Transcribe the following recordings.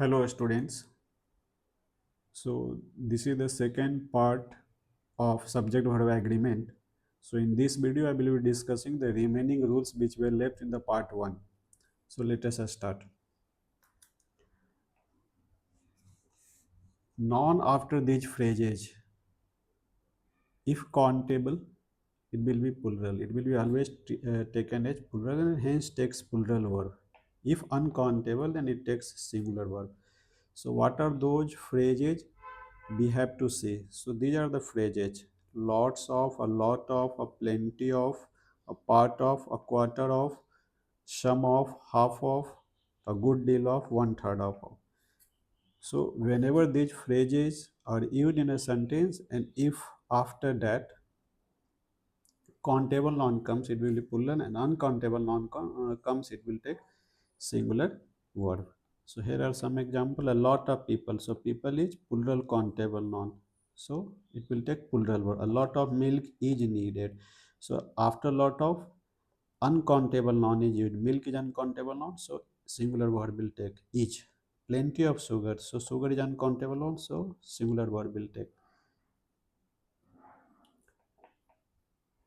Hello students. So this is the second part of subject verb agreement. So in this video I will be discussing the remaining rules which were left in the part 1. So let us start. Noun after these phrases, if countable, it will be plural. It will be always taken as plural and hence takes plural verb. If uncountable, then it takes singular verb. So what are those phrases we have to say? So these are the phrases: lots of, a lot of, a plenty of, a part of, a quarter of, some of, half of, a good deal of, one third of. So whenever these phrases are used in a sentence, and if after that countable noun comes, it will be plural, and uncountable noun comes, it will take singular verb. So here are some example: a lot of people. So people is plural countable noun. So it will take plural verb. A lot of milk is needed. So after lot of, uncountable noun is used. Milk is uncountable noun. So singular verb will take each. Plenty of sugar. So sugar is uncountable noun. So singular verb will take.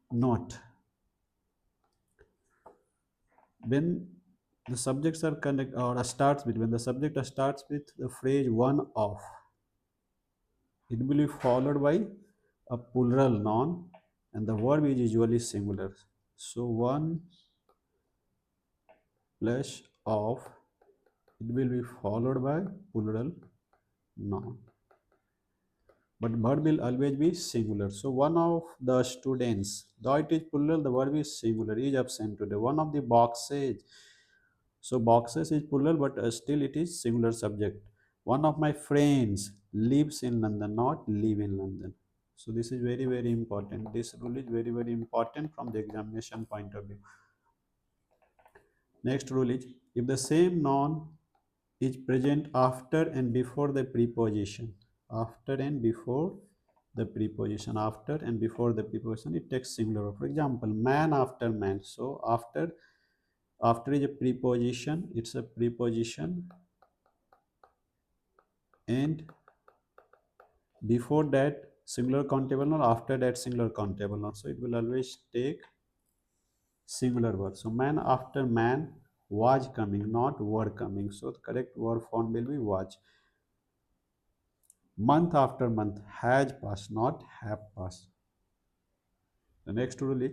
Not. When the subjects are connect or starts with, when the subject starts with the phrase one of, it will be followed by a plural noun and the verb is usually singular. So one plus of, it will be followed by plural noun. But verb will always be singular. So one of the students, though it is plural, the verb is singular, is absent today. One of the boxes. So boxes is plural, but still it is singular subject. One of my friends lives in London, not live in London. So this is very, very important. This rule is very, very important from the examination point of view. Next rule is, if the same noun is present after and before the preposition, after and before the preposition, after and before the preposition, it takes singular. For example, man after man. So after is a preposition, it's a preposition, and before that singular countable noun, after that singular countable noun. So it will always take singular verb. So man after man was coming, not were coming. So the correct verb form will be was. Month after month has passed, not have passed. The next rule is,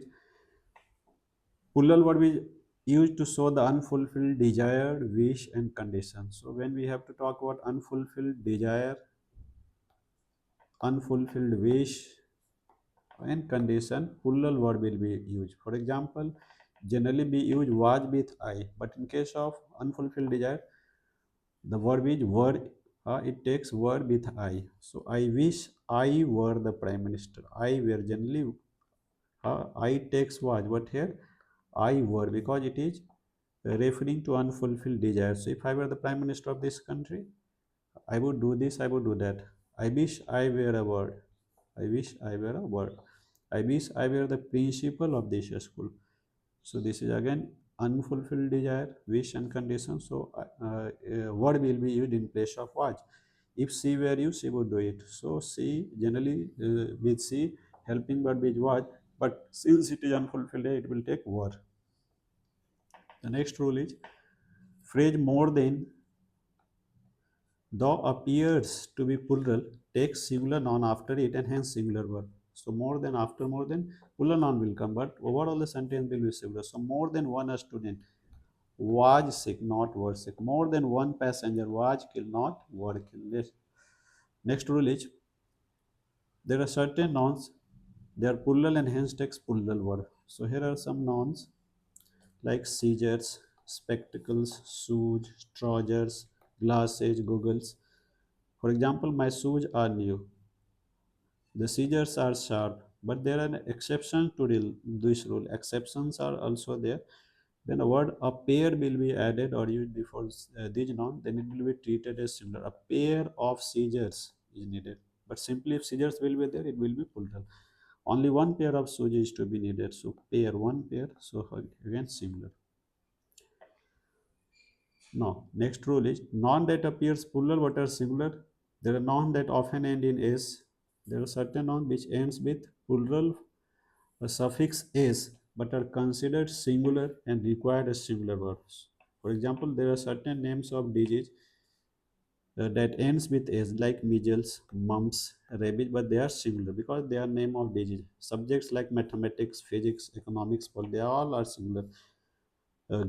plural verb is used to show the unfulfilled desire, wish, and condition. So when we have to talk about unfulfilled desire, unfulfilled wish, and condition, plural verb will be used. For example, generally we use was with I, but in case of unfulfilled desire, the verb is were. It takes were with I. So I wish I were the prime minister. I were generally I takes was, but here I were, because it is referring to unfulfilled desire. So if I were the prime minister of this country, I would do this, I would do that. I wish I were a word. I wish I were a word. I wish I were the principal of this school. So this is again unfulfilled desire, wish, and condition. So word will be used in place of was. If she were you, she would do it. So she generally with she helping verb is was, but since it is unfulfilled, it will take were. The next rule is, phrase more than, though appears to be plural, takes singular noun after it and hence singular verb. So more than, after more than, plural noun will come, but overall the sentence will be singular. So more than one student was sick, not were sick. More than one passenger was killed, not were killed. Next rule is, there are certain nouns, they are plural and hence takes plural verb. So here are some nouns like scissors, spectacles, shoes, trousers, glasses, goggles. For example, my shoes are new. The scissors are sharp, but there are exceptions to this rule. Exceptions are also there. When a word a pair will be added or used before this noun, then it will be treated as similar. A pair of scissors is needed. But simply if scissors will be there, it will be plural. Only one pair of shoes is to be needed. So pair, one pair. So again similar. No. Next rule is noun that appears plural but are singular. There are nouns that often end in s. There are certain nouns which ends with plural suffix s but are considered singular and require a singular verbs. For example, there are certain names of disease that ends with s like measles, mumps, rabies, but they are singular because they are name of disease. Subjects like mathematics, physics, economics, they all are singular.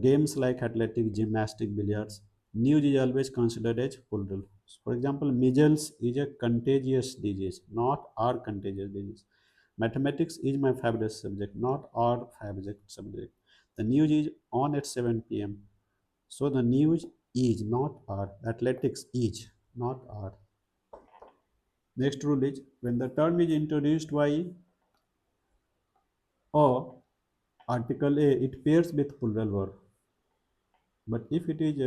Games like athletic, gymnastic, billiards. News is always considered as plural. For example, measles is a contagious disease, not our contagious disease. Mathematics is my favorite subject, not our favorite subject. The news is on at 7 p.m. So the news is not our. Athletics is not our. Next rule is when the term is introduced by a article A, it pairs with plural verb. But if it is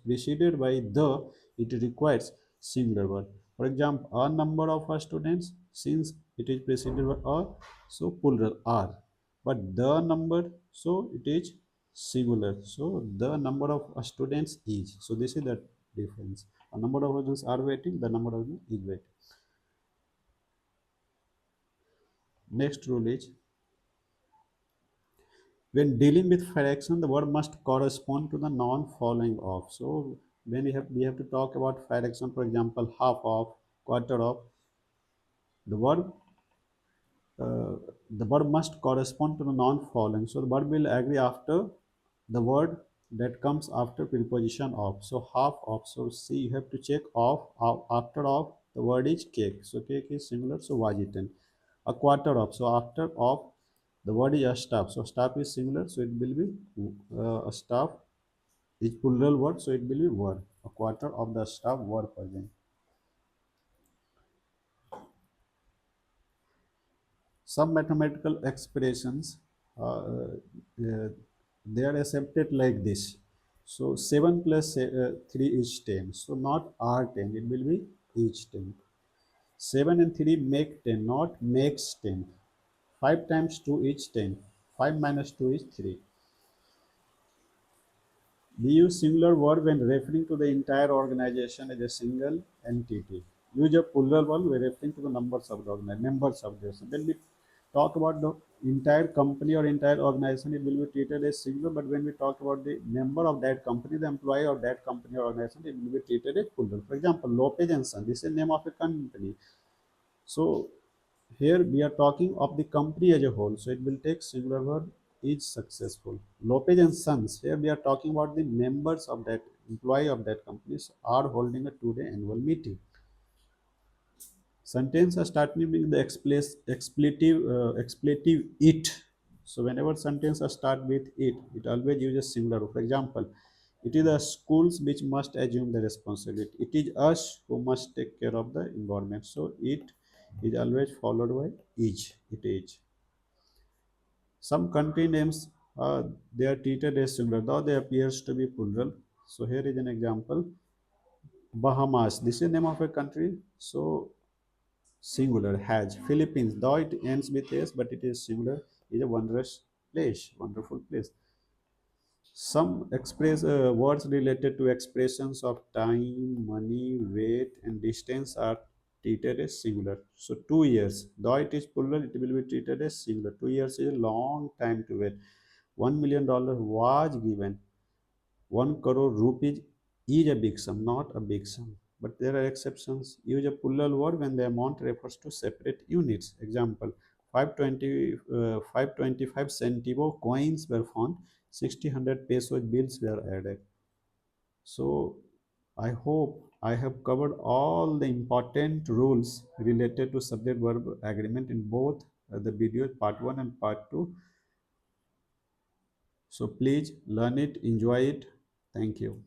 preceded by the, it requires singular word. For example, a number of our students, since it is preceded by a, so plural are. But the number, so it is singular, so the number of students is. So this is the difference. A number of students are waiting, the number of students is waiting. Next rule is when dealing with fraction, the word must correspond to the noun following of. So when we have to talk about fraction, for example, half of, quarter of, the word uh, the word must correspond to the noun following. So the word will agree after the word that comes after preposition of. So half of. So see, you have to check of after of the word is cake. So cake is similar. So was eaten. A quarter of. So after of the word is a staff. So staff is singular. So it will be a staff is plural word. So it will be word. A quarter of the staff were present. Some mathematical expressions they are accepted like this. So 7 plus 3 is 10. So not r 10, it will be each 10. 7 and 3 make 10, not makes 10. 5 times 2 is 10. 5 minus 2 is 3. We use singular word when referring to the entire organization as a single entity. Use a plural word when referring to the numbers of the organization, members of the organization. When we talk about the entire company or entire organization, it will be treated as singular. But when we talk about the member of that company, the employee of that company or organization, it will be treated as plural. For example, Lopez and Son. This is the name of a company. So here we are talking of the company as a whole, so it will take singular verb is successful. Lopez and Sons, here we are talking about the members of that employee of that companies are holding a 2-day annual meeting. Sentence are starting with the expletive it. So whenever sentence are start with it always uses singular. For example, it is the schools which must assume the responsibility. It is us who must take care of the environment. So it is always followed by is. It is. Some country names they are treated as singular, though they appears to be plural. So here is an example. Bahamas. This is the name of a country. So singular. Hajj. Philippines. Though it ends with s, but it is singular. Is a wondrous place. Wonderful place. Some express words related to expressions of time, money, weight, and distance are treated as singular. So 2 years, though it is plural, it will be treated as singular. 2 years is a long time to wait. $1 million was given. 1 crore rupees is a big sum, not a big sum. But there are exceptions. Use a plural word when the amount refers to separate units. Example, 525 centavo coins were found. 60 peso bills were added. So I hope I have covered all the important rules related to subject verb agreement in both the videos part 1 and part 2. So please learn it, enjoy it. Thank you.